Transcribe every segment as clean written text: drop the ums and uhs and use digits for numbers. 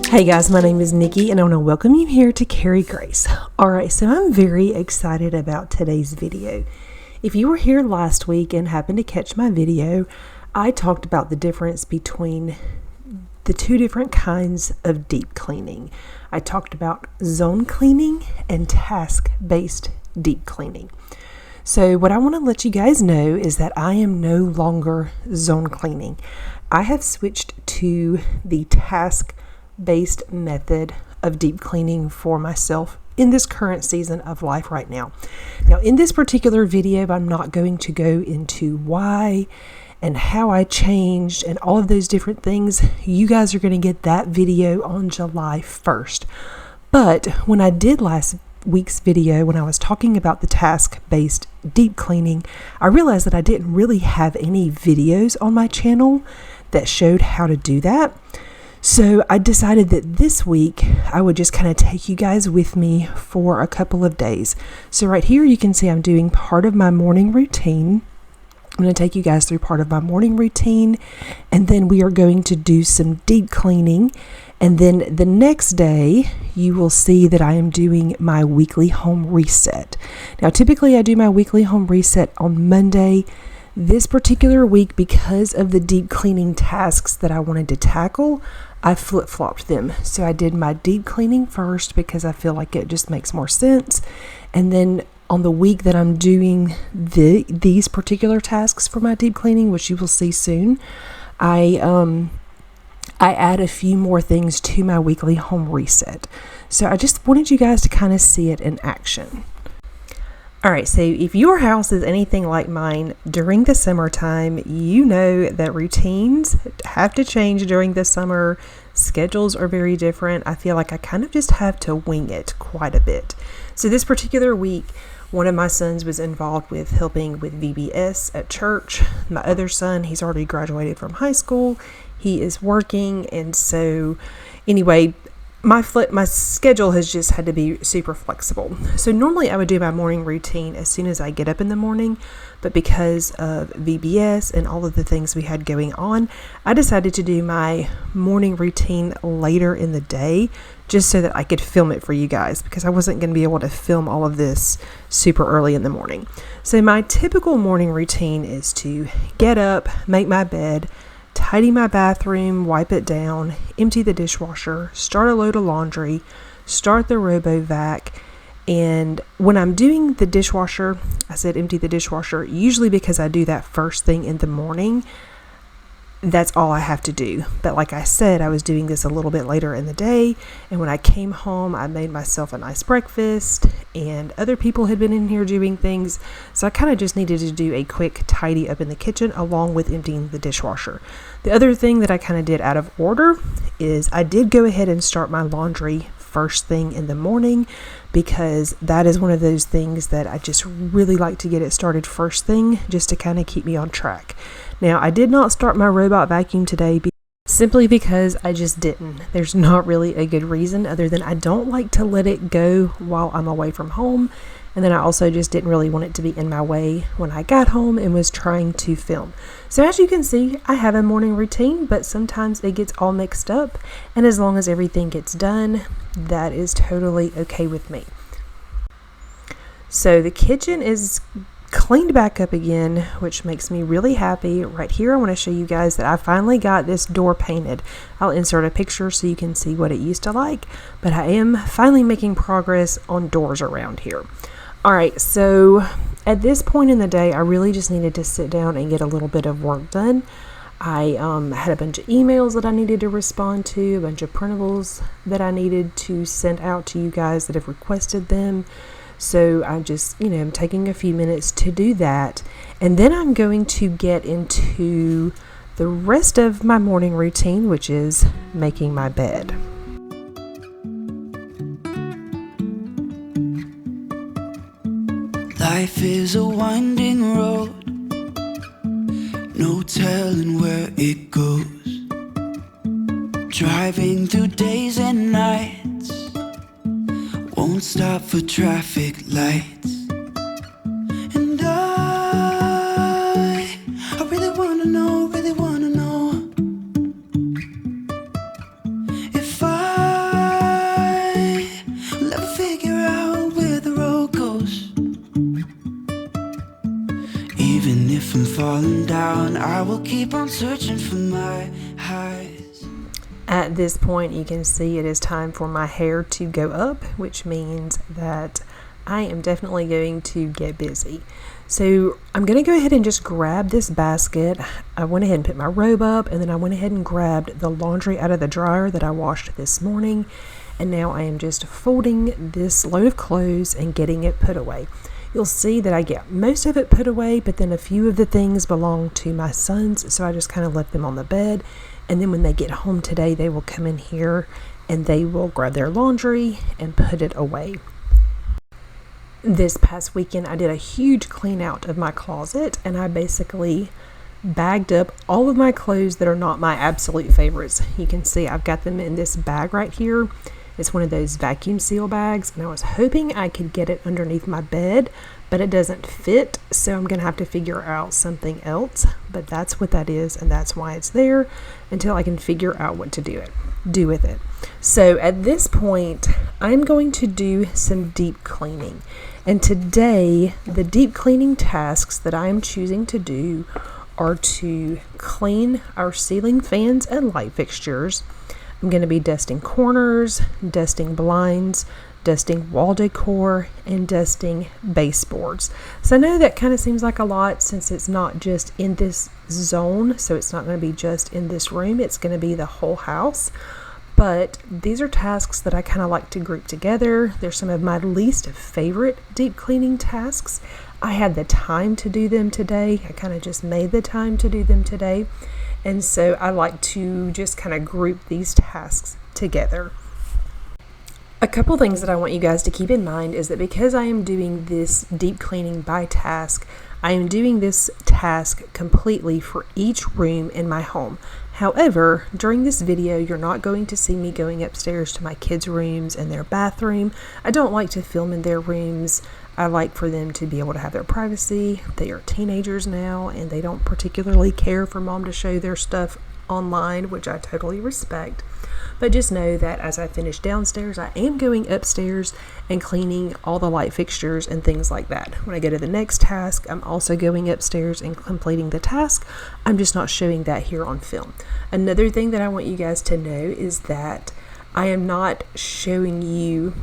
Hey guys, my name is Nikki and I want to welcome you here to Carry Grace. Alright, so I'm very excited about today's video. If you were here last week and happened to catch my video, I talked about the difference between the two different kinds of deep cleaning. I talked about zone cleaning and task-based deep cleaning. So what I want to let you guys know is that I am no longer zone cleaning. I have switched to the task-based method of deep cleaning for myself in this current season of life right now. Now, in this particular video, I'm not going to go into why and how I changed and all of those different things. You guys are going to get that video on July 1st. But when I did last week's video, when I was talking about the task-based deep cleaning, I realized that I didn't really have any videos on my channel that showed how to do that. So I decided that this week I would just kind of take you guys with me for a couple of days. So right here you can see I'm doing part of my morning routine. I'm going to take you guys through part of my morning routine, and then we are going to do some deep cleaning. And then the next day you will see that I am doing my weekly home reset. Now typically I do my weekly home reset on Monday. This particular week, because of the deep cleaning tasks that I wanted to tackle, I flip-flopped them. So I did my deep cleaning first because I feel like it just makes more sense. And then on the week that I'm doing these particular tasks for my deep cleaning, which you will see soon, I add a few more things to my weekly home reset. So I just wanted you guys to kind of see it in action. Alright, so if your house is anything like mine during the summertime, you know that routines have to change during the summer. Schedules are very different. I feel like I kind of just have to wing it quite a bit. So this particular week, one of my sons was involved with helping with VBS at church. My other son, he's already graduated from high school. He is working, and so anyway, my schedule has just had to be super flexible. So normally I would do my morning routine as soon as I get up in the morning, but because of VBS and all of the things we had going on, I decided to do my morning routine later in the day just so that I could film it for you guys, because I wasn't going to be able to film all of this super early in the morning. So my typical morning routine is to get up, make my bed, tidy my bathroom, wipe it down, empty the dishwasher, start a load of laundry, start the RoboVac. And when I'm doing the dishwasher, I said empty the dishwasher, usually because I do that first thing in the morning. That's all I have to do. But like I said, I was doing this a little bit later in the day, and when I came home, I made myself a nice breakfast, and other people had been in here doing things, so I kind of just needed to do a quick tidy up in the kitchen along with emptying the dishwasher. The other thing that I kind of did out of order is I did go ahead and start my laundry first thing in the morning, because that is one of those things that I just really like to get it started first thing, just to kind of keep me on track. Now, I did not start my robot vacuum today simply because I just didn't. There's not really a good reason other than I don't like to let it go while I'm away from home. And then I also just didn't really want it to be in my way when I got home and was trying to film. So as you can see, I have a morning routine, but sometimes it gets all mixed up. And as long as everything gets done, that is totally okay with me. So the kitchen is cleaned back up again, which makes me really happy. Right here I want to show you guys that I finally got this door painted. I'll insert a picture so you can see what it used to like, but I am finally making progress on doors around here. Alright, so at this point in the day, I really just needed to sit down and get a little bit of work done. I had a bunch of emails that I needed to respond to, a bunch of printables that I needed to send out to you guys that have requested them. So I'm just, I'm taking a few minutes to do that. And then I'm going to get into the rest of my morning routine, which is making my bed. Life is a winding road, no telling where it goes. Driving through days and nights, won't stop for traffic lights. And I really wanna know if I Even if I'm falling down, I will keep on searching for my highs. At this point, you can see it is time for my hair to go up, which means that I am definitely going to get busy. So I'm going to go ahead and just grab this basket. I went ahead and put my robe up, and then I went ahead and grabbed the laundry out of the dryer that I washed this morning. And now I am just folding this load of clothes and getting it put away. You'll see that I get most of it put away, but then a few of the things belong to my sons, so I just kind of left them on the bed. And then when they get home today, they will come in here and they will grab their laundry and put it away. This past weekend, I did a huge clean out of my closet, and I basically bagged up all of my clothes that are not my absolute favorites. You can see I've got them in this bag right here. It's one of those vacuum seal bags, and I was hoping I could get it underneath my bed, but it doesn't fit, so I'm going to have to figure out something else. But that's what that is, and that's why it's there until I can figure out what to do with it. So at this point, I'm going to do some deep cleaning. And today, the deep cleaning tasks that I am choosing to do are to clean our ceiling fans and light fixtures. I'm going to be dusting corners, dusting blinds, dusting wall decor, and dusting baseboards. So I know that kind of seems like a lot since it's not just in this zone, so it's not going to be just in this room, it's going to be the whole house. But these are tasks that I kind of like to group together. They're some of my least favorite deep cleaning tasks. I had the time to do them today. I kind of just made the time to do them today. And so I like to just kind of group these tasks together. A couple things that I want you guys to keep in mind is that because I am doing this deep cleaning by task, I am doing this task completely for each room in my home. However, during this video, you're not going to see me going upstairs to my kids' rooms and their bathroom. I don't like to film in their rooms. I like for them to be able to have their privacy. They are teenagers now, and they don't particularly care for mom to show their stuff online, which I totally respect. But just know that as I finish downstairs, I am going upstairs and cleaning all the light fixtures and things like that. When I go to the next task, I'm also going upstairs and completing the task. I'm just not showing that here on film. Another thing that I want you guys to know is that I am not showing you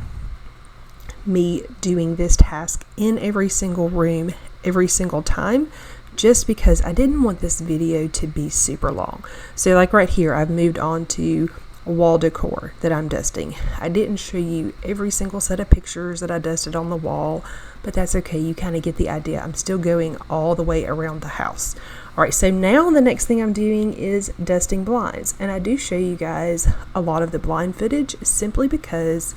me doing this task in every single room every single time, just because I didn't want this video to be super long. So like right here, I've moved on to wall decor that I'm dusting. I didn't show you every single set of pictures that I dusted on the wall, but that's okay. You kind of get the idea. I'm still going all the way around the house. All right, so now the next thing I'm doing is dusting blinds. And I do show you guys a lot of the blind footage simply because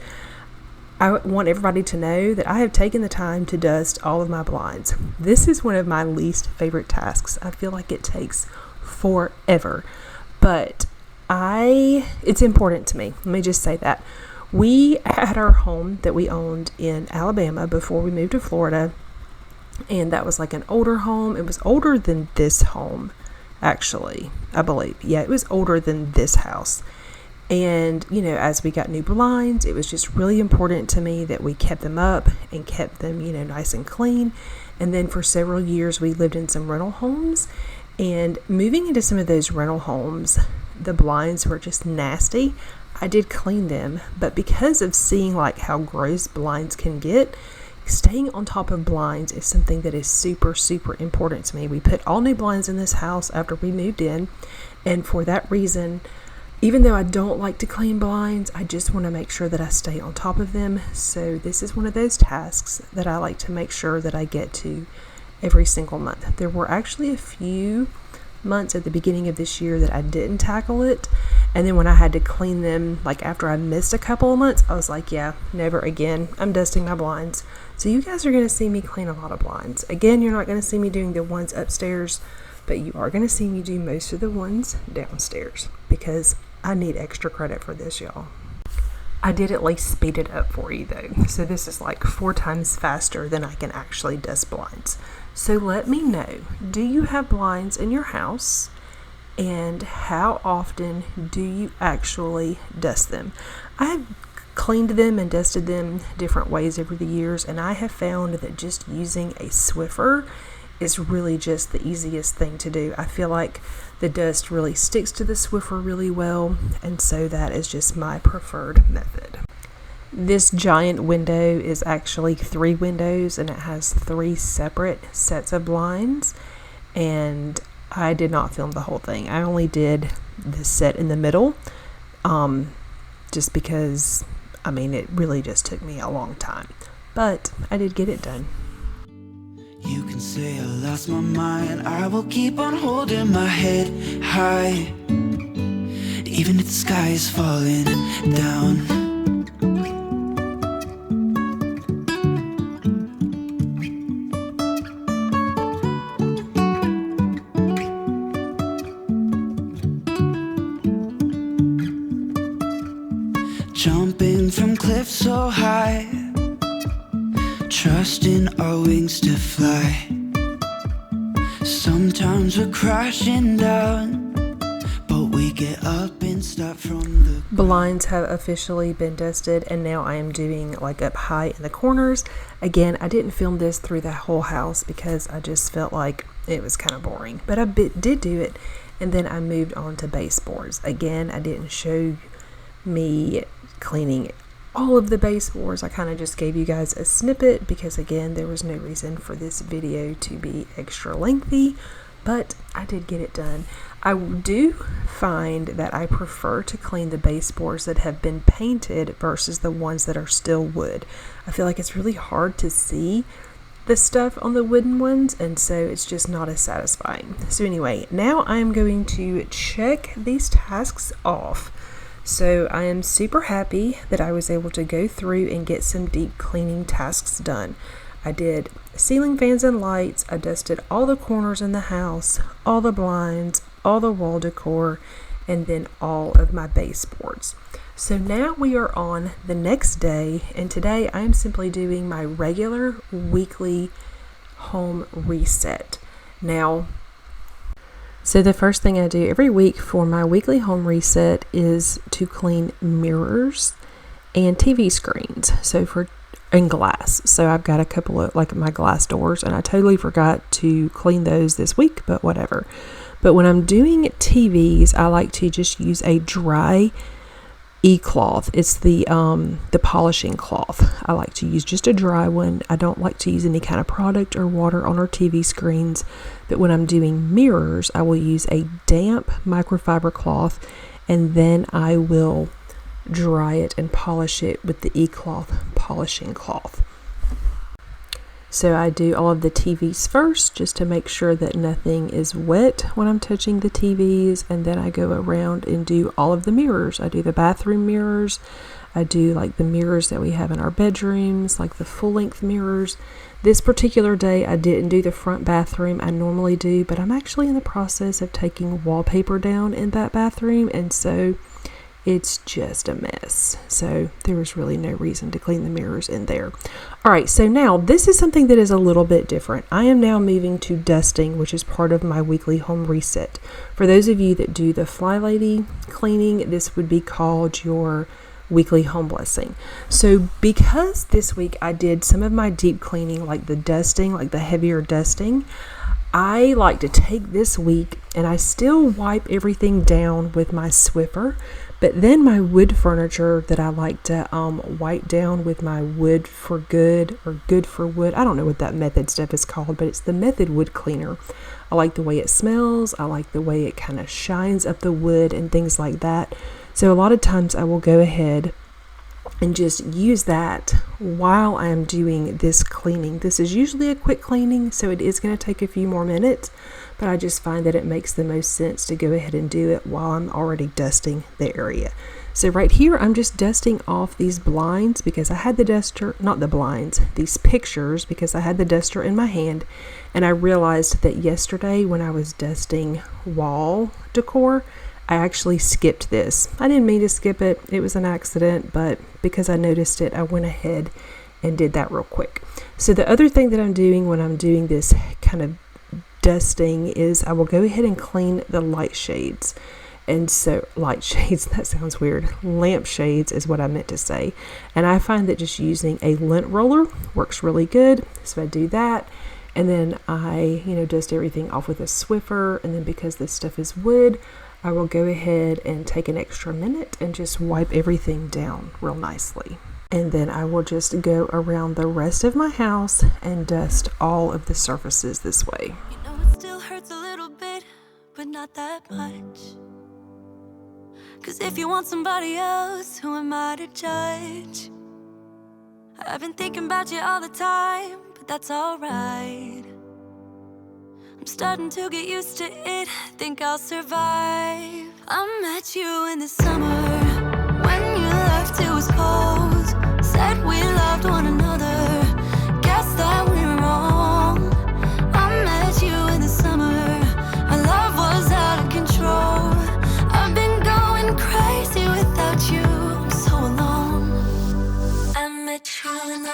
I want everybody to know that I have taken the time to dust all of my blinds. This is one of my least favorite tasks. I feel like it takes forever, but it's important to me. Let me just say that. We had our home that we owned in Alabama before we moved to Florida, and that was like an older home. It was older than this home, actually, I believe. Yeah, it was older than this house. And, you know, as we got new blinds, it was just really important to me that we kept them up and kept them, you know, nice and clean. And then for several years, we lived in some rental homes. And moving into some of those rental homes, the blinds were just nasty. I did clean them, but because of seeing like how gross blinds can get, staying on top of blinds is something that is super, super important to me. We put all new blinds in this house after we moved in. And for that reason, even though I don't like to clean blinds, I just want to make sure that I stay on top of them. So this is one of those tasks that I like to make sure that I get to every single month. There were actually a few months at the beginning of this year that I didn't tackle it, and then when I had to clean them, like after I missed a couple of months, I was like, yeah, never again. I'm dusting my blinds. So you guys are going to see me clean a lot of blinds. Again, you're not going to see me doing the ones upstairs, but you are going to see me do most of the ones downstairs because I need extra credit for this, y'all. I did at least speed it up for you though. So this is like 4 times faster than I can actually dust blinds. So let me know, do you have blinds in your house? And how often do you actually dust them? I have cleaned them and dusted them different ways over the years, and I have found that just using a Swiffer is really just the easiest thing to do. I feel like the dust really sticks to the Swiffer really well, and so that is just my preferred method. This giant window is actually 3 windows, and it has 3 separate sets of blinds, and I did not film the whole thing. I only did the set in the middle, just because, it really just took me a long time, but I did get it done. You can say I lost my mind, I will keep on holding my head high, even if the sky is falling down. Jumping from cliffs so high, trusting our wings to fly. Sometimes we're crashing down, but we get up and start from the blinds have officially been dusted, and now I am doing like up high in the corners. Again, I didn't film this through the whole house because I just felt like it was kind of boring, but I did do it, and then I moved on to baseboards. Again, I didn't show me cleaning all of the baseboards. I kind of just gave you guys a snippet because, again, there was no reason for this video to be extra lengthy, but I did get it done. I do find that I prefer to clean the baseboards that have been painted versus the ones that are still wood. I feel like it's really hard to see the stuff on the wooden ones, and so it's just not as satisfying. So anyway, now I'm going to check these tasks off. So I am super happy that I was able to go through and get some deep cleaning tasks done. I did ceiling fans and lights. I dusted all the corners in the house, all the blinds, all the wall decor, and then all of my baseboards. So now we are on the next day, and today I am simply doing my regular weekly home reset. So the first thing I do every week for my weekly home reset is to clean mirrors and TV screens. And glass. So I've got a couple of my glass doors, and I totally forgot to clean those this week, but whatever. But when I'm doing TVs, I like to just use a dry e-cloth. It's the polishing cloth. I like to use just a dry one. I don't like to use any kind of product or water on our TV screens. But when I'm doing mirrors, I will use a damp microfiber cloth, and then I will dry it and polish it with the e-cloth polishing cloth. So I do all of the TVs first, just to make sure that nothing is wet when I'm touching the TVs, and then I go around and do all of the mirrors. I do the bathroom mirrors, I do the mirrors that we have in our bedrooms, the full length mirrors. This particular day I didn't do the front bathroom. I normally do, but I'm actually in the process of taking wallpaper down in that bathroom, and so it's just a mess. So there was really no reason to clean the mirrors in there. All right, so now this is something that is a little bit different. I am now moving to dusting, which is part of my weekly home reset. For those of you that do the Fly Lady cleaning, this would be called your weekly home blessing. So because this week I did some of my deep cleaning, like the dusting, like the heavier dusting, I like to take this week and I still wipe everything down with my Swiffer, but then my wood furniture that I like to wipe down with my Wood for Good or Good for Wood. I don't know what that method stuff is called, but it's the Method wood cleaner. I like the way it smells. I like the way it kind of shines up the wood and things like that. So a lot of times I will go ahead and just use that while I am doing this cleaning. This is usually a quick cleaning, so it is going to take a few more minutes, but I just find that it makes the most sense to go ahead and do it while I'm already dusting the area. So right here, I'm just dusting off these blinds because I had the duster, not the blinds, these pictures, because I had the duster in my hand, and I realized that yesterday when I was dusting wall decor, I actually skipped this. I didn't mean to skip it. It was an accident, but because I noticed it, I went ahead and did that real quick. So the other thing that I'm doing when I'm doing this kind of dusting is I will go ahead and clean the light shades. And so light shades, that sounds weird. Lamp shades is what I meant to say. And I find that just using a lint roller works really good. So I do that. And then I, dust everything off with a Swiffer. And then because this stuff is wood, I will go ahead and take an extra minute and just wipe everything down real nicely. And then I will just go around the rest of my house and dust all of the surfaces this way. It still hurts a little bit, but not that much. 'Cause if you want somebody else, who am I to judge? I've been thinking about you all the time, but that's alright. I'm starting to get used to it, think I'll survive. I met you in the summer, when you left it was cold. Said we loved one another, guess that we were wrong. I met you in the summer, our love was out of control. I've been going crazy without you, I'm so alone. I met you in the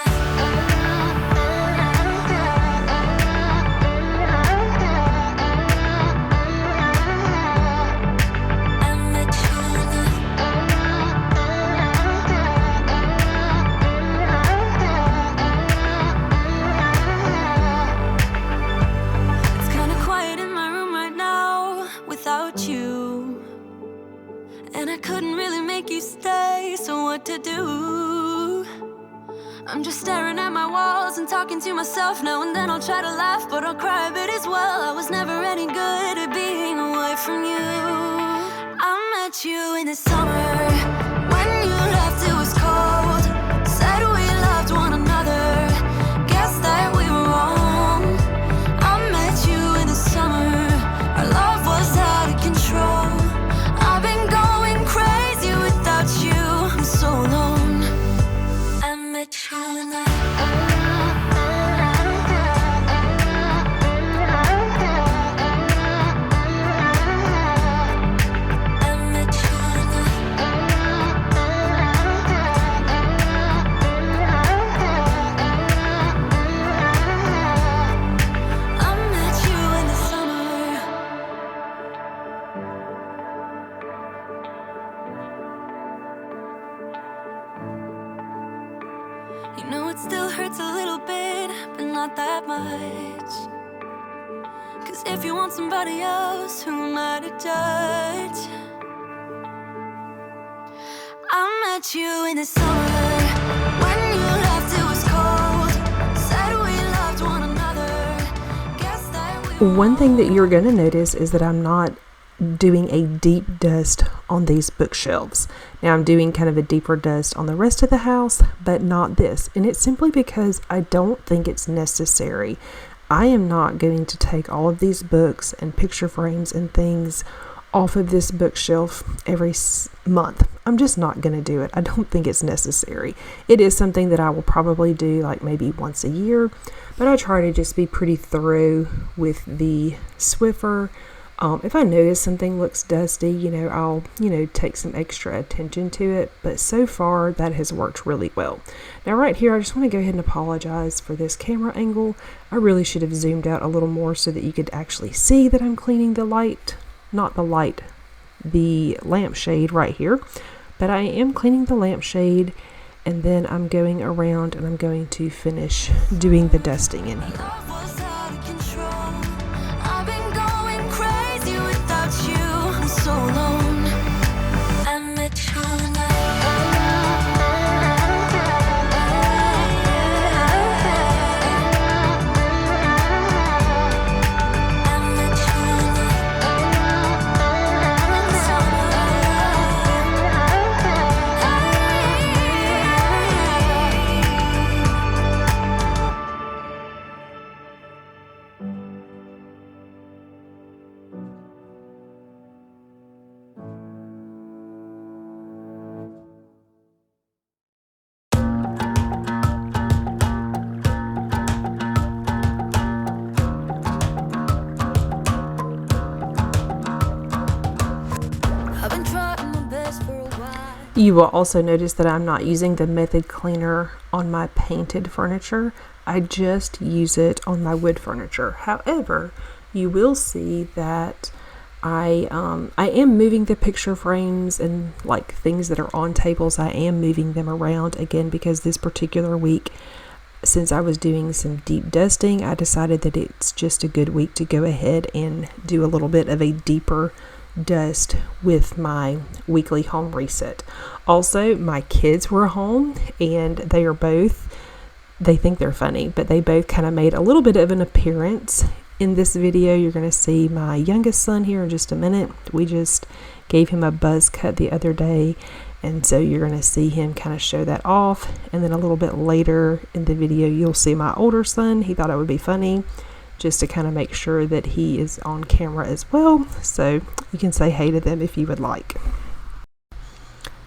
to do. I'm just staring at my walls and talking to myself. Now and then I'll try to laugh, but I'll cry a bit as well. I was never any good at being away from you. I met you in the summer, when you left it was cold. Said we loved one another, guess that we were wrong. I met you in the summer, our love was out of control. I've been going crazy without you, I'm so alone. I met you in the it still hurts a little bit, but not that much. 'Cause if you want somebody else, who am I to judge? I met you in the summer, when you left it was cold. Said we loved one another, guess that we One thing that you're going to notice is that I'm not doing a deep dust on these bookshelves. Now I'm doing kind of a deeper dust on the rest of the house, but not this. And it's simply because I don't think it's necessary. I am not going to take all of these books and picture frames and things off of this bookshelf every month. I'm just not going to do it. I don't think it's necessary. It is something that I will probably do like maybe once a year, but I try to just be pretty thorough with the Swiffer. If I notice something looks dusty, I'll, take some extra attention to it. But so far, that has worked really well. Now, right here, I just want to go ahead and apologize for this camera angle. I really should have zoomed out a little more so that you could actually see that I'm cleaning the lampshade right here. But I am cleaning the lampshade, and then I'm going around and I'm going to finish doing the dusting in here. so alone. I met you in the You will also notice that I'm not using the method cleaner on my painted furniture. I just use it on my wood furniture. However, you will see that I am moving the picture frames and like things that are on tables. I am moving them around again because this particular week since I was doing some deep dusting, I decided that it's just a good week to go ahead and do a little bit of a deeper dust with my weekly home reset. Also, my kids were home, and they think they're funny, but they both kind of made a little bit of an appearance in this video. You're going to see my youngest son here in just a minute. We just gave him a buzz cut the other day, and so you're going to see him kind of show that off. And then a little bit later in the video, you'll see my older son. He thought it would be funny just to kind of make sure that he is on camera as well. So you can say hey to them if you would like.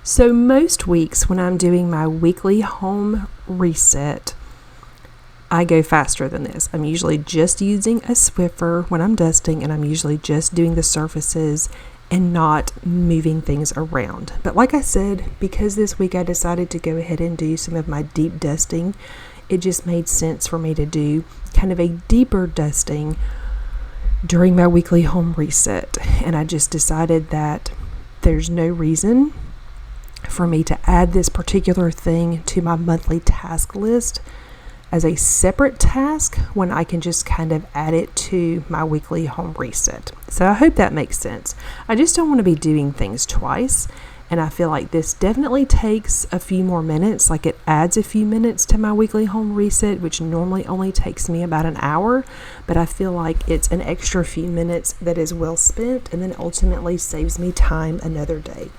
So most weeks when I'm doing my weekly home reset, I go faster than this. I'm usually just using a Swiffer when I'm dusting, and I'm usually just doing the surfaces and not moving things around. But like I said, because this week I decided to go ahead and do some of my deep dusting, it just made sense for me to do kind of a deeper dusting during my weekly home reset. And I just decided that there's no reason for me to add this particular thing to my monthly task list as a separate task when I can just kind of add it to my weekly home reset. So I hope that makes sense. I just don't want to be doing things twice, and I feel like this definitely takes a few more minutes. Like, it adds a few minutes to my weekly home reset, which normally only takes me about an hour, but I feel like it's an extra few minutes that is well spent and then ultimately saves me time another day.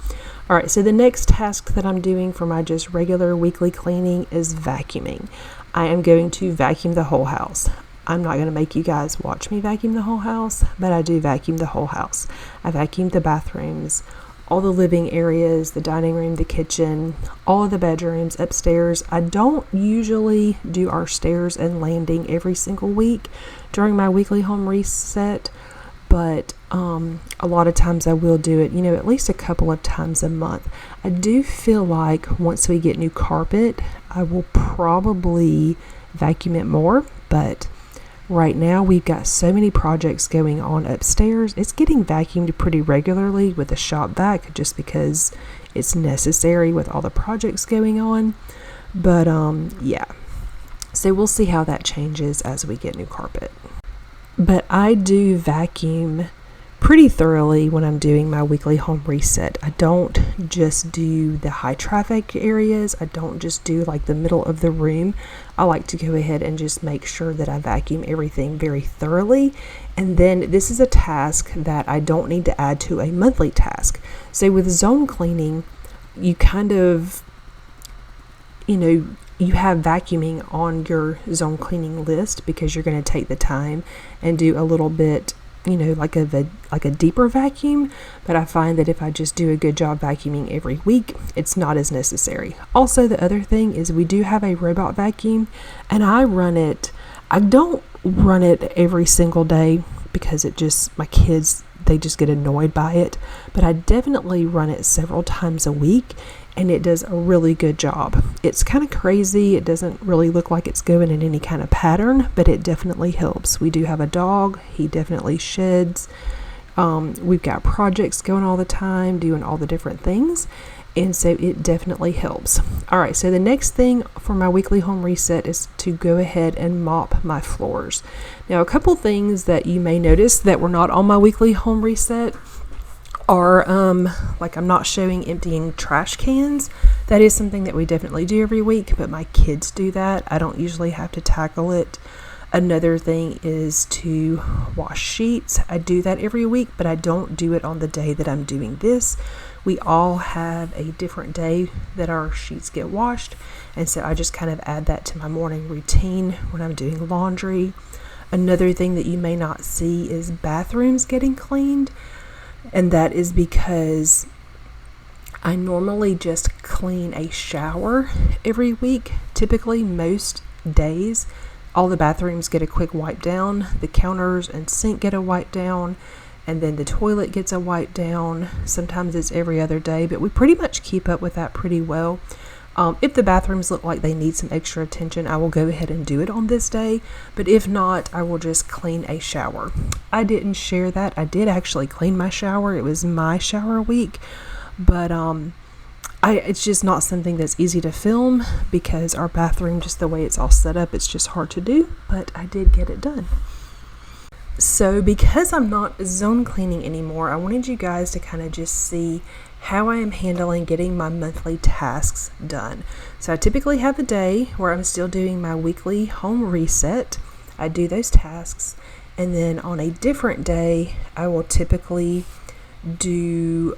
All right, so the next task that I'm doing for my just regular weekly cleaning is vacuuming. I am going to vacuum the whole house. I'm not going to make you guys watch me vacuum the whole house, but I do vacuum the whole house. I vacuum the bathrooms, all the living areas, the dining room, the kitchen, all of the bedrooms, upstairs. I don't usually do our stairs and landing every single week during my weekly home reset, but a lot of times I will do it, at least a couple of times a month. I do feel like once we get new carpet, I will probably vacuum it more, but right now we've got so many projects going on upstairs. It's getting vacuumed pretty regularly with the shop vac just because it's necessary with all the projects going on. But yeah, so we'll see how that changes as we get new carpet. But I do vacuum pretty thoroughly when I'm doing my weekly home reset. I don't just do the high traffic areas. I don't just do like the middle of the room. I like to go ahead and just make sure that I vacuum everything very thoroughly. And then this is a task that I don't need to add to a monthly task. So with zone cleaning, you kind of, you have vacuuming on your zone cleaning list because you're going to take the time and do a little bit, like a deeper vacuum. But I find that if I just do a good job vacuuming every week, it's not as necessary. Also, the other thing is we do have a robot vacuum, and I don't run it every single day because my kids, they just get annoyed by it. But I definitely run it several times a week, and it does a really good job. It's kind of crazy. It doesn't really look like it's going in any kind of pattern, but it definitely helps. We do have a dog. He definitely sheds. We've got projects going all the time, doing all the different things, and so it definitely helps. All right, so the next thing for my weekly home reset is to go ahead and mop my floors. Now, a couple things that you may notice that were not on my weekly home reset are like I'm not showing emptying trash cans. That is something that we definitely do every week, but my kids do that. I don't usually have to tackle it. Another thing is to wash sheets. I do that every week, but I don't do it on the day that I'm doing this. We all have a different day that our sheets get washed, and so I just kind of add that to my morning routine when I'm doing laundry. Another thing that you may not see is bathrooms getting cleaned. And that is because I normally just clean a shower every week. Typically, most days, all the bathrooms get a quick wipe down. The counters and sink get a wipe down. And then the toilet gets a wipe down. Sometimes it's every other day, but we pretty much keep up with that pretty well. If the bathrooms look like they need some extra attention, I will go ahead and do it on this day. But if not, I will just clean a shower. I didn't share that. I did actually clean my shower. It was my shower week. But It's just not something that's easy to film because our bathroom, just the way it's all set up, it's just hard to do, but I did get it done. So because I'm not zone cleaning anymore, I wanted you guys to kind of just see how I am handling getting my monthly tasks done. So I typically have a day where I'm still doing my weekly home reset. I do those tasks, and then on a different day, I will typically do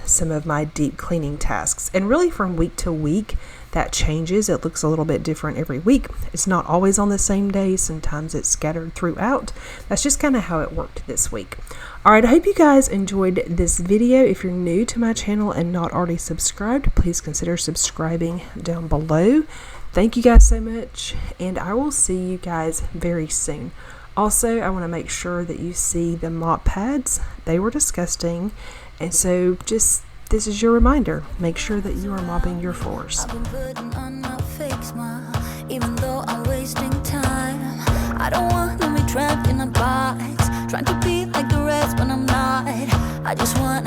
some of my deep cleaning tasks. And really from week to week, that changes. It looks a little bit different every week. It's not always on the same day. Sometimes it's scattered throughout. That's just kind of how it worked this week. All right, I hope you guys enjoyed this video. If you're new to my channel and not already subscribed, please consider subscribing down below. Thank you guys so much, and I will see you guys very soon. Also, I want to make sure that you see the mop pads. They were disgusting, and so just this is your reminder. Make sure that you are mopping your floors. I've been putting on a fake smile, even though I'm wasting time. I don't want to be trapped in a box, trying to be like the rest when I'm not. I just want